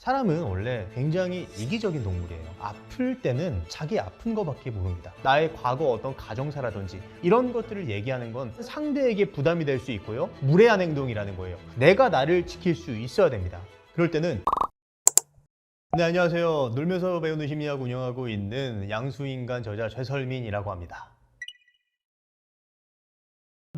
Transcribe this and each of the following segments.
사람은 원래 굉장히 이기적인 동물이에요. 아플 때는 자기 아픈 거밖에 모릅니다. 나의 과거 어떤 가정사라든지 이런 것들을 얘기하는 건 상대에게 부담이 될 수 있고요. 무례한 행동이라는 거예요. 내가 나를 지킬 수 있어야 됩니다. 그럴 때는 네, 안녕하세요. 놀면서 배우는 심리학 운영하고 있는 양수인간 저자 최설민이라고 합니다.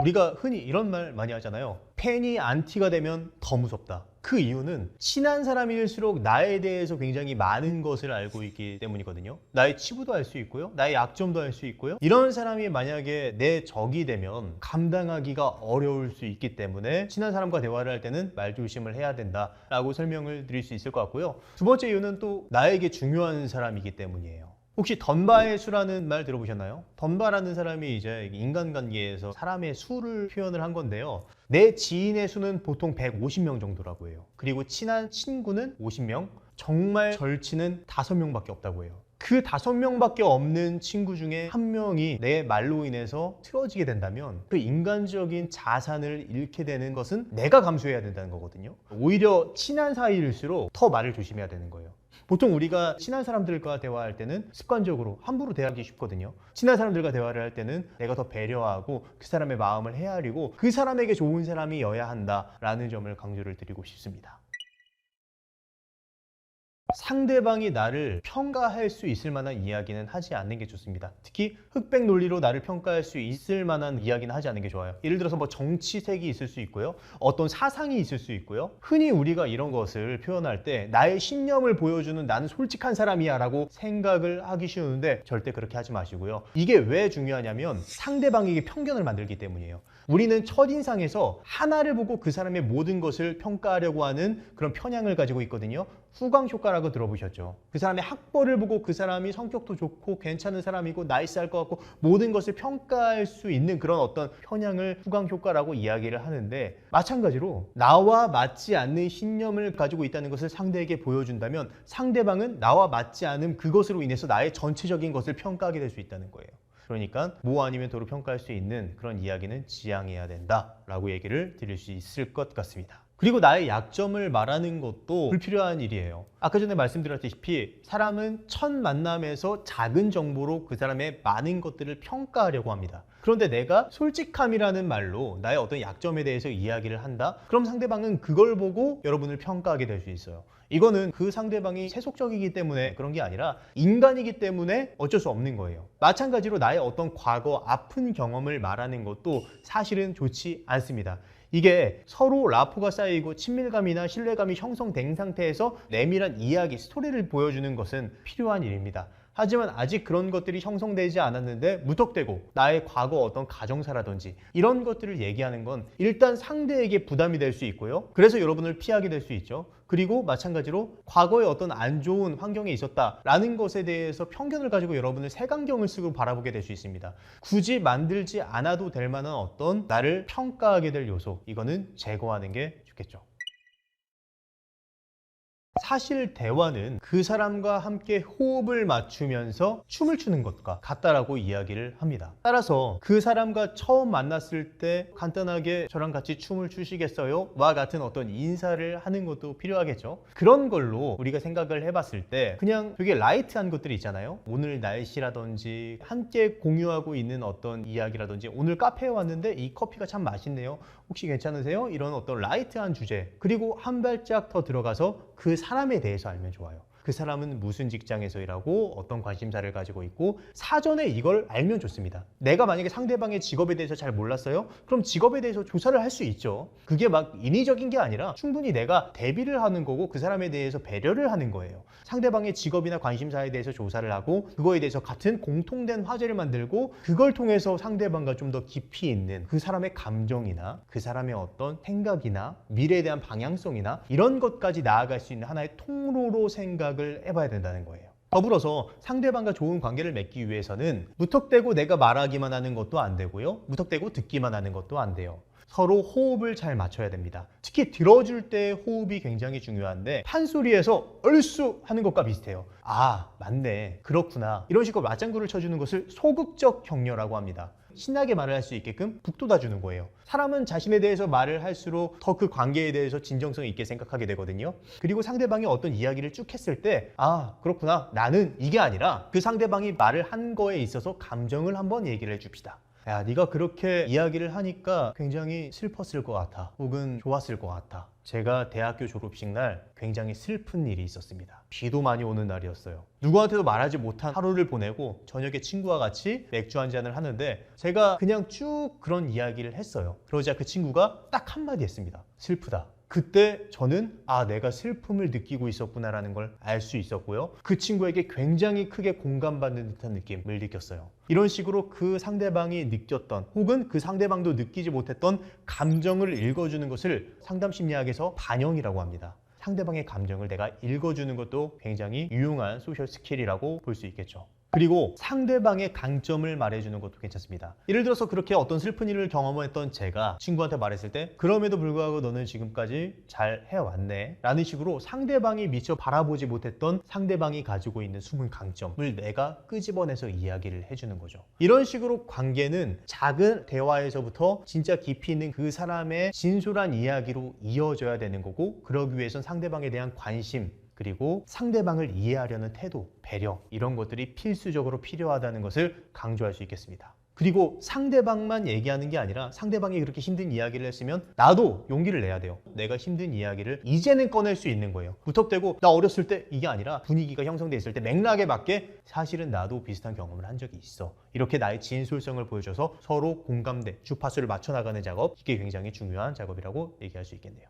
우리가 흔히 이런 말 많이 하잖아요. 팬이 안티가 되면 더 무섭다. 그 이유는 친한 사람일수록 나에 대해서 굉장히 많은 것을 알고 있기 때문이거든요. 나의 치부도 알 수 있고요. 나의 약점도 알 수 있고요. 이런 사람이 만약에 내 적이 되면 감당하기가 어려울 수 있기 때문에 친한 사람과 대화를 할 때는 말조심을 해야 된다라고 설명을 드릴 수 있을 것 같고요. 두 번째 이유는 또 나에게 중요한 사람이기 때문이에요. 혹시 던바의 수라는 말 들어보셨나요? 던바라는 사람이 이제 인간관계에서 사람의 수를 표현을 한 건데요. 내 지인의 수는 보통 150명 정도라고 해요. 그리고 친한 친구는 50명, 정말 절친은 5명밖에 없다고 해요. 그 5명밖에 없는 친구 중에 한 명이 내 말로 인해서 틀어지게 된다면 그 인간적인 자산을 잃게 되는 것은 내가 감수해야 된다는 거거든요. 오히려 친한 사이일수록 더 말을 조심해야 되는 거예요. 보통 우리가 친한 사람들과 대화할 때는 습관적으로 함부로 대하기 쉽거든요. 친한 사람들과 대화를 할 때는 내가 더 배려하고 그 사람의 마음을 헤아리고 그 사람에게 좋은 사람이어야 한다라는 점을 강조를 드리고 싶습니다. 상대방이 나를 평가할 수 있을 만한 이야기는 하지 않는 게 좋습니다. 특히 흑백 논리로 나를 평가할 수 있을 만한 이야기는 하지 않는 게 좋아요. 예를 들어서 뭐 정치색이 있을 수 있고요. 어떤 사상이 있을 수 있고요. 흔히 우리가 이런 것을 표현할 때 나의 신념을 보여주는 나는 솔직한 사람이야 라고 생각을 하기 쉬운데 절대 그렇게 하지 마시고요. 이게 왜 중요하냐면 상대방에게 편견을 만들기 때문이에요. 우리는 첫인상에서 하나를 보고 그 사람의 모든 것을 평가하려고 하는 그런 편향을 가지고 있거든요. 후광 효과라고 들어보셨죠? 그 사람의 학벌을 보고 그 사람이 성격도 좋고 괜찮은 사람이고 나이스할 것 같고 모든 것을 평가할 수 있는 그런 어떤 편향을 후광 효과라고 이야기를 하는데, 마찬가지로 나와 맞지 않는 신념을 가지고 있다는 것을 상대에게 보여준다면 상대방은 나와 맞지 않은 그것으로 인해서 나의 전체적인 것을 평가하게 될 수 있다는 거예요. 그러니까 뭐 아니면 도로 평가할 수 있는 그런 이야기는 지양해야 된다라고 얘기를 드릴 수 있을 것 같습니다. 그리고 나의 약점을 말하는 것도 불필요한 일이에요. 아까 전에 말씀드렸다시피 사람은 첫 만남에서 작은 정보로 그 사람의 많은 것들을 평가하려고 합니다. 그런데 내가 솔직함이라는 말로 나의 어떤 약점에 대해서 이야기를 한다? 그럼 상대방은 그걸 보고 여러분을 평가하게 될 수 있어요. 이거는 그 상대방이 세속적이기 때문에 그런 게 아니라 인간이기 때문에 어쩔 수 없는 거예요. 마찬가지로 나의 어떤 과거 아픈 경험을 말하는 것도 사실은 좋지 않습니다. 이게 서로 라포가 쌓이고 친밀감이나 신뢰감이 형성된 상태에서 내밀한 이야기, 스토리를 보여주는 것은 필요한 일입니다. 하지만 아직 그런 것들이 형성되지 않았는데 무턱대고 나의 과거 어떤 가정사라든지 이런 것들을 얘기하는 건 일단 상대에게 부담이 될 수 있고요. 그래서 여러분을 피하게 될 수 있죠. 그리고 마찬가지로 과거에 어떤 안 좋은 환경에 있었다라는 것에 대해서 편견을 가지고 여러분을 색안경을 쓰고 바라보게 될 수 있습니다. 굳이 만들지 않아도 될 만한 어떤 나를 평가하게 될 요소, 이거는 제거하는 게 좋겠죠. 사실 대화는 그 사람과 함께 호흡을 맞추면서 춤을 추는 것과 같다라고 이야기를 합니다. 따라서 그 사람과 처음 만났을 때 간단하게 저랑 같이 춤을 추시겠어요? 와 같은 어떤 인사를 하는 것도 필요하겠죠. 그런 걸로 우리가 생각을 해봤을 때 그냥 되게 라이트한 것들이 있잖아요. 오늘 날씨라든지 함께 공유하고 있는 어떤 이야기라든지 오늘 카페에 왔는데 이 커피가 참 맛있네요. 혹시 괜찮으세요? 이런 어떤 라이트한 주제, 그리고 한 발짝 더 들어가서 그 사람에 대해서 알면 좋아요. 그 사람은 무슨 직장에서 일하고 어떤 관심사를 가지고 있고 사전에 이걸 알면 좋습니다. 내가 만약에 상대방의 직업에 대해서 잘 몰랐어요? 그럼 직업에 대해서 조사를 할 수 있죠. 그게 막 인위적인 게 아니라 충분히 내가 대비를 하는 거고 그 사람에 대해서 배려를 하는 거예요. 상대방의 직업이나 관심사에 대해서 조사를 하고 그거에 대해서 같은 공통된 화제를 만들고 그걸 통해서 상대방과 좀 더 깊이 있는 그 사람의 감정이나 그 사람의 어떤 생각이나 미래에 대한 방향성이나 이런 것까지 나아갈 수 있는 하나의 통로로 생각을 해봐야 된다는 거예요. 더불어서 상대방과 좋은 관계를 맺기 위해서는 무턱대고 내가 말하기만 하는 것도 안 되고요. 무턱대고 듣기만 하는 것도 안 돼요. 서로 호흡을 잘 맞춰야 됩니다. 특히 들어줄 때 호흡이 굉장히 중요한데 판소리에서 얼쑤 하는 것과 비슷해요. 아, 맞네, 그렇구나, 이런 식으로 맞장구를 쳐주는 것을 소극적 격려라고 합니다. 신나게 말을 할 수 있게끔 북돋아 주는 거예요. 사람은 자신에 대해서 말을 할수록 더 그 관계에 대해서 진정성 있게 생각하게 되거든요. 그리고 상대방이 어떤 이야기를 쭉 했을 때 아 그렇구나 나는 이게 아니라 그 상대방이 말을 한 거에 있어서 감정을 한번 얘기를 해줍시다. 야 네가 그렇게 이야기를 하니까 굉장히 슬펐을 것 같아 혹은 좋았을 것 같아. 제가 대학교 졸업식 날 굉장히 슬픈 일이 있었습니다. 비도 많이 오는 날이었어요. 누구한테도 말하지 못한 하루를 보내고 저녁에 친구와 같이 맥주 한 잔을 하는데 제가 그냥 쭉 그런 이야기를 했어요. 그러자 그 친구가 딱 한마디 했습니다. 슬프다. 그때 저는 아 내가 슬픔을 느끼고 있었구나라는 걸 알 수 있었고요. 그 친구에게 굉장히 크게 공감받는 듯한 느낌을 느꼈어요. 이런 식으로 그 상대방이 느꼈던 혹은 그 상대방도 느끼지 못했던 감정을 읽어주는 것을 상담심리학에서 반영이라고 합니다. 상대방의 감정을 내가 읽어주는 것도 굉장히 유용한 소셜 스킬이라고 볼 수 있겠죠. 그리고 상대방의 강점을 말해주는 것도 괜찮습니다. 예를 들어서 그렇게 어떤 슬픈 일을 경험했던 제가 친구한테 말했을 때 그럼에도 불구하고 너는 지금까지 잘 해왔네 라는 식으로 상대방이 미처 바라보지 못했던 상대방이 가지고 있는 숨은 강점을 내가 끄집어내서 이야기를 해주는 거죠. 이런 식으로 관계는 작은 대화에서부터 진짜 깊이 있는 그 사람의 진솔한 이야기로 이어져야 되는 거고, 그러기 위해선 상대방에 대한 관심 그리고 상대방을 이해하려는 태도, 배려 이런 것들이 필수적으로 필요하다는 것을 강조할 수 있겠습니다. 그리고 상대방만 얘기하는 게 아니라 상대방이 그렇게 힘든 이야기를 했으면 나도 용기를 내야 돼요. 내가 힘든 이야기를 이제는 꺼낼 수 있는 거예요. 무턱대고 나 어렸을 때 이게 아니라 분위기가 형성돼 있을 때 맥락에 맞게 사실은 나도 비슷한 경험을 한 적이 있어. 이렇게 나의 진솔성을 보여줘서 서로 공감대, 주파수를 맞춰 나가는 작업, 이게 굉장히 중요한 작업이라고 얘기할 수 있겠네요.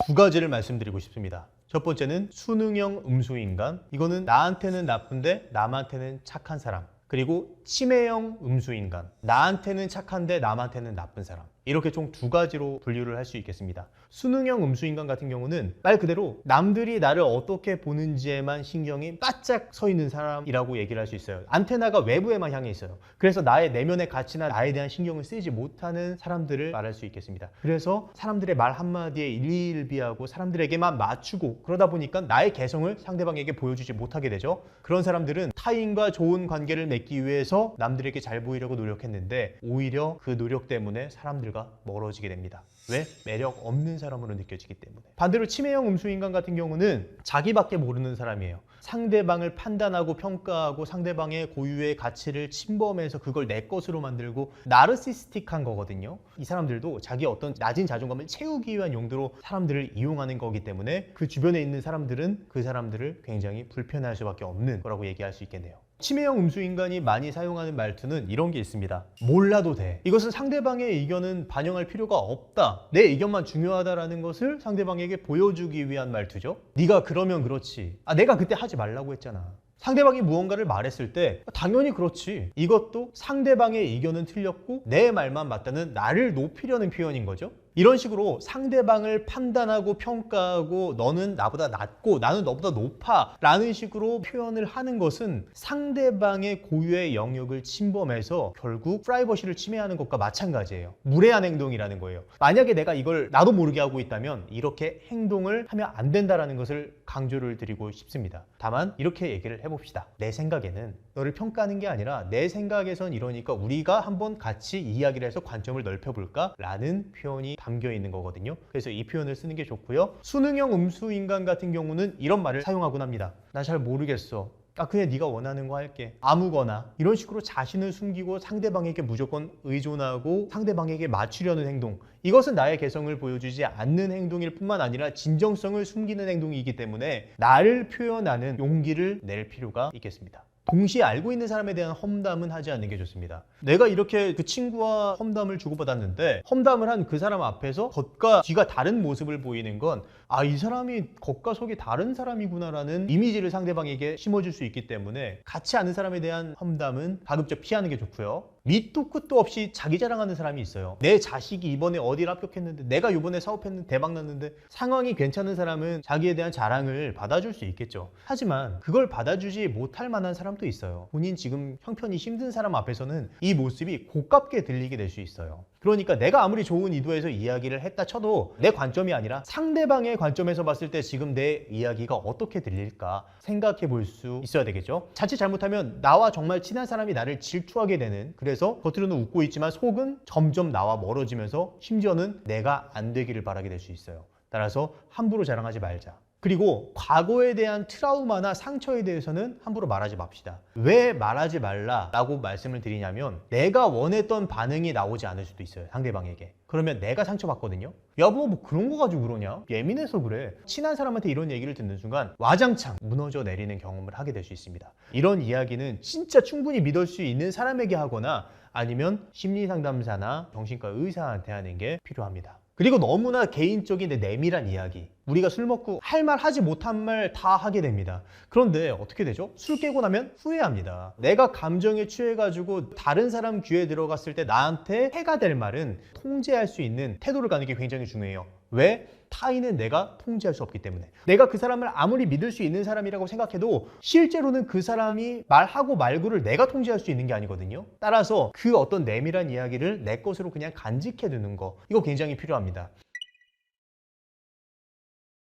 두 가지를 말씀드리고 싶습니다. 첫 번째는 수능형 음수인간. 이거는 나한테는 나쁜데 남한테는 착한 사람. 그리고 치매형 음수인간. 나한테는 착한데 남한테는 나쁜 사람. 이렇게 총 두 가지로 분류를 할 수 있겠습니다. 수능형 음수인간 같은 경우는 말 그대로 남들이 나를 어떻게 보는지에만 신경이 바짝 서 있는 사람이라고 얘기를 할 수 있어요. 안테나가 외부에만 향해 있어요. 그래서 나의 내면의 가치나 나에 대한 신경을 쓰지 못하는 사람들을 말할 수 있겠습니다. 그래서 사람들의 말 한마디에 일희일비하고 사람들에게만 맞추고 그러다 보니까 나의 개성을 상대방에게 보여주지 못하게 되죠. 그런 사람들은 타인과 좋은 관계를 맺기 위해서 남들에게 잘 보이려고 노력했는데 오히려 그 노력 때문에 사람들과 멀어지게 됩니다. 왜? 매력 없는 사람으로 느껴지기 때문에. 반대로 치매형 음수인간 같은 경우는 자기밖에 모르는 사람이에요. 상대방을 판단하고 평가하고 상대방의 고유의 가치를 침범해서 그걸 내 것으로 만들고 나르시스틱한 거거든요. 이 사람들도 자기 어떤 낮은 자존감을 채우기 위한 용도로 사람들을 이용하는 거기 때문에 그 주변에 있는 사람들은 그 사람들을 굉장히 불편해할 수밖에 없는 거라고 얘기할 수 있겠네요. 치매형 음수인간이 많이 사용하는 말투는 이런 게 있습니다. 몰라도 돼. 이것은 상대방의 의견은 반영할 필요가 없다. 내 의견만 중요하다라는 것을 상대방에게 보여주기 위한 말투죠. 네가 그러면 그렇지. 아, 내가 그때 하지 말라고 했잖아. 상대방이 무언가를 말했을 때 당연히 그렇지. 이것도 상대방의 의견은 틀렸고 내 말만 맞다는 나를 높이려는 표현인 거죠. 이런 식으로 상대방을 판단하고 평가하고 너는 나보다 낮고 나는 너보다 높아 라는 식으로 표현을 하는 것은 상대방의 고유의 영역을 침범해서 결국 프라이버시를 침해하는 것과 마찬가지예요. 무례한 행동이라는 거예요. 만약에 내가 이걸 나도 모르게 하고 있다면 이렇게 행동을 하면 안 된다는 것을 강조를 드리고 싶습니다. 다만 이렇게 얘기를 해봅시다. 내 생각에는 너를 평가하는 게 아니라 내 생각에선 이러니까 우리가 한번 같이 이야기를 해서 관점을 넓혀볼까? 라는 표현이 담겨 있는 거거든요. 그래서 이 표현을 쓰는 게 좋고요. 수능형 음수인간 같은 경우는 이런 말을 사용하곤 합니다. 나 잘 모르겠어. 아 그냥 네가 원하는 거 할게. 아무거나. 이런 식으로 자신을 숨기고 상대방에게 무조건 의존하고 상대방에게 맞추려는 행동. 이것은 나의 개성을 보여주지 않는 행동일 뿐만 아니라 진정성을 숨기는 행동이기 때문에 나를 표현하는 용기를 낼 필요가 있겠습니다. 동시에 알고 있는 사람에 대한 험담은 하지 않는 게 좋습니다. 내가 이렇게 그 친구와 험담을 주고받았는데 험담을 한 그 사람 앞에서 겉과 뒤가 다른 모습을 보이는 건 아, 이 사람이 겉과 속이 다른 사람이구나라는 이미지를 상대방에게 심어줄 수 있기 때문에 같이 아는 사람에 대한 험담은 가급적 피하는 게 좋고요. 밑도 끝도 없이 자기 자랑하는 사람이 있어요. 내 자식이 이번에 어디를 합격했는데 내가 이번에 사업했는데 대박 났는데 상황이 괜찮은 사람은 자기에 대한 자랑을 받아줄 수 있겠죠. 하지만 그걸 받아주지 못할 만한 사람도 있어요. 본인 지금 형편이 힘든 사람 앞에서는 이 모습이 고깝게 들리게 될 수 있어요. 그러니까 내가 아무리 좋은 의도에서 이야기를 했다 쳐도 내 관점이 아니라 상대방의 관점에서 봤을 때 지금 내 이야기가 어떻게 들릴까 생각해 볼 수 있어야 되겠죠. 자칫 잘못하면 나와 정말 친한 사람이 나를 질투하게 되는, 그래서 겉으로는 웃고 있지만 속은 점점 나와 멀어지면서 심지어는 내가 안 되기를 바라게 될 수 있어요. 따라서 함부로 자랑하지 말자. 그리고 과거에 대한 트라우마나 상처에 대해서는 함부로 말하지 맙시다. 왜 말하지 말라라고 말씀을 드리냐면 내가 원했던 반응이 나오지 않을 수도 있어요, 상대방에게. 그러면 내가 상처받거든요. 여보 뭐 그런 거 가지고 그러냐? 예민해서 그래. 친한 사람한테 이런 얘기를 듣는 순간 와장창 무너져 내리는 경험을 하게 될 수 있습니다. 이런 이야기는 진짜 충분히 믿을 수 있는 사람에게 하거나 아니면 심리상담사나 정신과 의사한테 하는 게 필요합니다. 그리고 너무나 개인적인 내밀한 이야기, 우리가 술 먹고 할 말 하지 못한 말 다 하게 됩니다. 그런데 어떻게 되죠? 술 깨고 나면 후회합니다. 내가 감정에 취해가지고 다른 사람 귀에 들어갔을 때 나한테 해가 될 말은 통제할 수 있는 태도를 갖는 게 굉장히 중요해요. 왜? 타인은 내가 통제할 수 없기 때문에. 내가 그 사람을 아무리 믿을 수 있는 사람이라고 생각해도 실제로는 그 사람이 말하고 말고를 내가 통제할 수 있는 게 아니거든요. 따라서 그 어떤 내밀한 이야기를 내 것으로 그냥 간직해 두는 거, 이거 굉장히 필요합니다.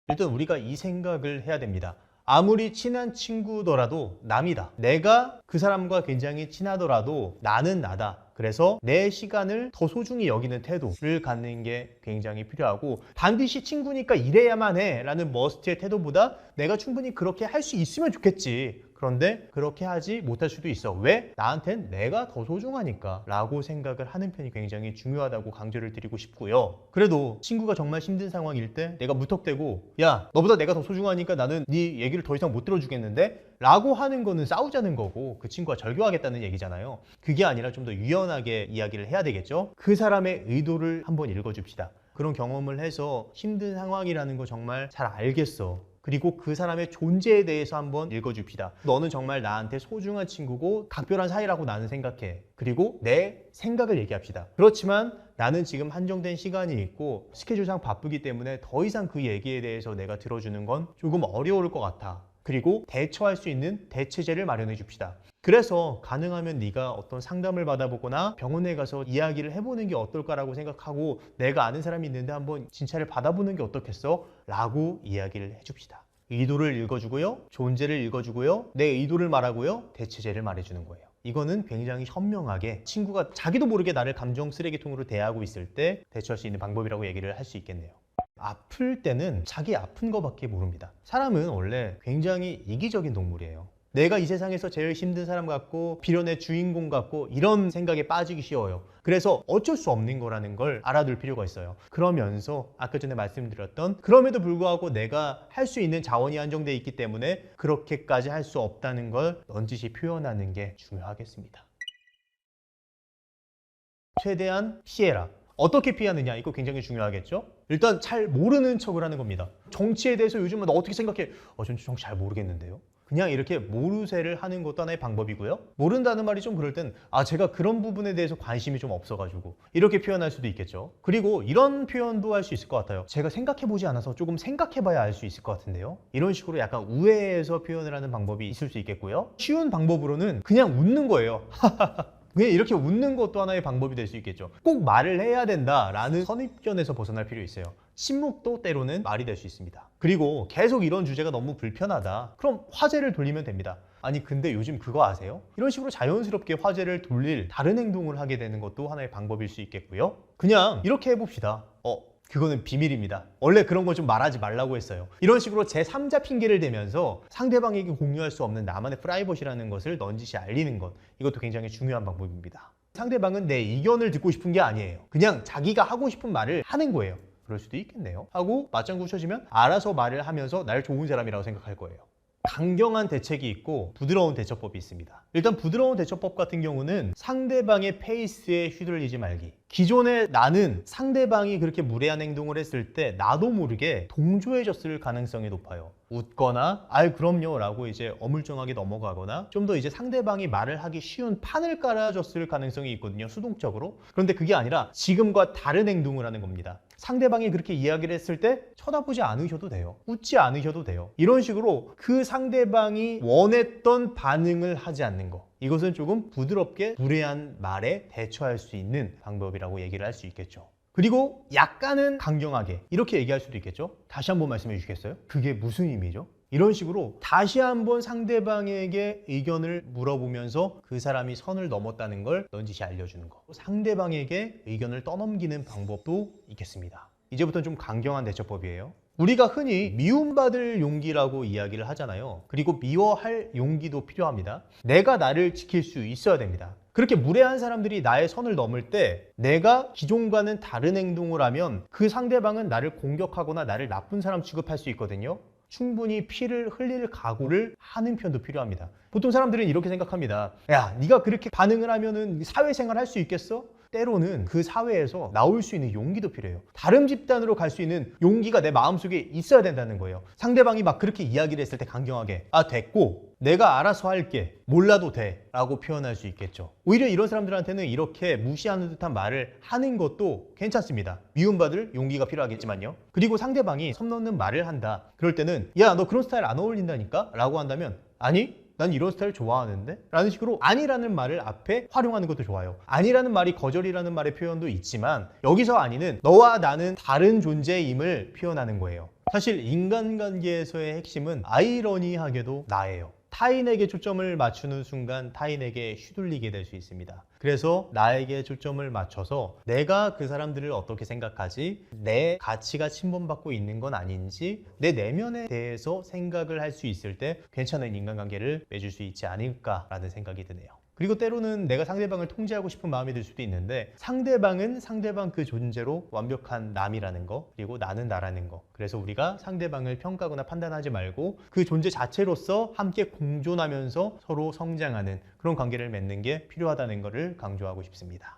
일단 우리가 이 생각을 해야 됩니다. 아무리 친한 친구더라도 남이다. 내가 그 사람과 굉장히 친하더라도 나는 나다. 그래서 내 시간을 더 소중히 여기는 태도를 갖는 게 굉장히 필요하고, 반드시 친구니까 이래야만 해 라는 머스트의 태도보다 내가 충분히 그렇게 할 수 있으면 좋겠지, 그런데 그렇게 하지 못할 수도 있어. 왜? 나한텐 내가 더 소중하니까 라고 생각을 하는 편이 굉장히 중요하다고 강조를 드리고 싶고요. 그래도 친구가 정말 힘든 상황일 때 내가 무턱대고 야 너보다 내가 더 소중하니까 나는 네 얘기를 더 이상 못 들어주겠는데? 라고 하는 거는 싸우자는 거고 그 친구와 절교하겠다는 얘기잖아요. 그게 아니라 좀 더 유연하게 이야기를 해야 되겠죠. 그 사람의 의도를 한번 읽어줍시다. 그런 경험을 해서 힘든 상황이라는 거 정말 잘 알겠어. 그리고 그 사람의 존재에 대해서 한번 읽어줍시다. 너는 정말 나한테 소중한 친구고 각별한 사이라고 나는 생각해. 그리고 내 생각을 얘기합시다. 그렇지만 나는 지금 한정된 시간이 있고 스케줄상 바쁘기 때문에 더 이상 그 얘기에 대해서 내가 들어주는 건 조금 어려울 것 같아. 그리고 대처할 수 있는 대체제를 마련해 줍시다. 그래서 가능하면 네가 어떤 상담을 받아보거나 병원에 가서 이야기를 해보는 게 어떨까라고 생각하고, 내가 아는 사람이 있는데 한번 진찰을 받아보는 게 어떻겠어? 라고 이야기를 해줍시다. 의도를 읽어주고요, 존재를 읽어주고요, 내 의도를 말하고요, 대체제를 말해주는 거예요. 이거는 굉장히 현명하게 친구가 자기도 모르게 나를 감정 쓰레기통으로 대하고 있을 때 대처할 수 있는 방법이라고 얘기를 할 수 있겠네요. 아플 때는 자기 아픈 거밖에 모릅니다. 사람은 원래 굉장히 이기적인 동물이에요. 내가 이 세상에서 제일 힘든 사람 같고 비련의 주인공 같고 이런 생각에 빠지기 쉬워요. 그래서 어쩔 수 없는 거라는 걸 알아둘 필요가 있어요. 그러면서 아까 전에 말씀드렸던 그럼에도 불구하고 내가 할 수 있는 자원이 한정되어 있기 때문에 그렇게까지 할 수 없다는 걸 넌지시 표현하는 게 중요하겠습니다. 최대한 피해라. 어떻게 피하느냐, 이거 굉장히 중요하겠죠. 일단 잘 모르는 척을 하는 겁니다. 정치에 대해서 요즘은 너 어떻게 생각해? 전 정치 잘 모르겠는데요. 그냥 이렇게 모르쇠를 하는 것도 하나의 방법이고요. 모른다는 말이 좀 그럴 땐 제가 그런 부분에 대해서 관심이 좀 없어가지고 이렇게 표현할 수도 있겠죠. 그리고 이런 표현도 할 수 있을 것 같아요. 제가 생각해보지 않아서 조금 생각해봐야 알 수 있을 것 같은데요. 이런 식으로 약간 우회해서 표현을 하는 방법이 있을 수 있겠고요. 쉬운 방법으로는 그냥 웃는 거예요. 그냥 이렇게 웃는 것도 하나의 방법이 될 수 있겠죠. 꼭 말을 해야 된다라는 선입견에서 벗어날 필요 있어요. 침묵도 때로는 말이 될 수 있습니다. 그리고 계속 이런 주제가 너무 불편하다. 그럼 화제를 돌리면 됩니다. 아니 근데 요즘 그거 아세요? 이런 식으로 자연스럽게 화제를 돌릴 다른 행동을 하게 되는 것도 하나의 방법일 수 있겠고요. 그냥 이렇게 해봅시다. 그거는 비밀입니다. 원래 그런 거 좀 말하지 말라고 했어요. 이런 식으로 제3자 핑계를 대면서 상대방에게 공유할 수 없는 나만의 프라이버시라는 것을 넌지시 알리는 것, 이것도 굉장히 중요한 방법입니다. 상대방은 내 의견을 듣고 싶은 게 아니에요. 그냥 자기가 하고 싶은 말을 하는 거예요. 그럴 수도 있겠네요. 하고 맞장구 쳐지면 알아서 말을 하면서 날 좋은 사람이라고 생각할 거예요. 강경한 대책이 있고 부드러운 대처법이 있습니다. 일단 부드러운 대처법 같은 경우는 상대방의 페이스에 휘둘리지 말기. 기존에 나는 상대방이 그렇게 무례한 행동을 했을 때 나도 모르게 동조해줬을 가능성이 높아요. 웃거나 그럼요 라고 이제 어물쩡하게 넘어가거나 좀 더 이제 상대방이 말을 하기 쉬운 판을 깔아줬을 가능성이 있거든요, 수동적으로. 그런데 그게 아니라 지금과 다른 행동을 하는 겁니다. 상대방이 그렇게 이야기를 했을 때 쳐다보지 않으셔도 돼요. 웃지 않으셔도 돼요. 이런 식으로 그 상대방이 원했던 반응을 하지 않는 거, 이것은 조금 부드럽게 무례한 말에 대처할 수 있는 방법이라고 얘기를 할 수 있겠죠. 그리고 약간은 강경하게 이렇게 얘기할 수도 있겠죠. 다시 한번 말씀해 주시겠어요? 그게 무슨 의미죠? 이런 식으로 다시 한번 상대방에게 의견을 물어보면서 그 사람이 선을 넘었다는 걸 넌지시 알려주는 거. 상대방에게 의견을 떠넘기는 방법도 있겠습니다. 이제부터는 좀 강경한 대처법이에요. 우리가 흔히 미움받을 용기라고 이야기를 하잖아요. 그리고 미워할 용기도 필요합니다. 내가 나를 지킬 수 있어야 됩니다. 그렇게 무례한 사람들이 나의 선을 넘을 때 내가 기존과는 다른 행동을 하면 그 상대방은 나를 공격하거나 나를 나쁜 사람 취급할 수 있거든요. 충분히 피를 흘릴 각오를 하는 편도 필요합니다. 보통 사람들은 이렇게 생각합니다. 야, 네가 그렇게 반응을 하면은 사회생활 할 수 있겠어? 때로는 그 사회에서 나올 수 있는 용기도 필요해요. 다른 집단으로 갈 수 있는 용기가 내 마음속에 있어야 된다는 거예요. 상대방이 막 그렇게 이야기를 했을 때 강경하게 아, 됐고 내가 알아서 할게, 몰라도 돼 라고 표현할 수 있겠죠. 오히려 이런 사람들한테는 이렇게 무시하는 듯한 말을 하는 것도 괜찮습니다. 미움받을 용기가 필요하겠지만요. 그리고 상대방이 선 넘는 말을 한다. 그럴 때는 야, 너 그런 스타일 안 어울린다니까? 라고 한다면 아니, 난 이런 스타일 좋아하는데? 라는 식으로 아니라는 말을 앞에 활용하는 것도 좋아요. 아니라는 말이 거절이라는 말의 표현도 있지만 여기서 아니는 너와 나는 다른 존재임을 표현하는 거예요. 사실 인간관계에서의 핵심은 아이러니하게도 나예요. 타인에게 초점을 맞추는 순간 타인에게 휘둘리게 될 수 있습니다. 그래서 나에게 초점을 맞춰서 내가 그 사람들을 어떻게 생각하지? 내 가치가 침범받고 있는 건 아닌지 내 내면에 대해서 생각을 할 수 있을 때 괜찮은 인간관계를 맺을 수 있지 않을까라는 생각이 드네요. 그리고 때로는 내가 상대방을 통제하고 싶은 마음이 들 수도 있는데 상대방은 상대방 그 존재로 완벽한 남이라는 거, 그리고 나는 나라는 거. 그래서 우리가 상대방을 평가하거나 판단하지 말고 그 존재 자체로서 함께 공존하면서 서로 성장하는 그런 관계를 맺는 게 필요하다는 것을 강조하고 싶습니다.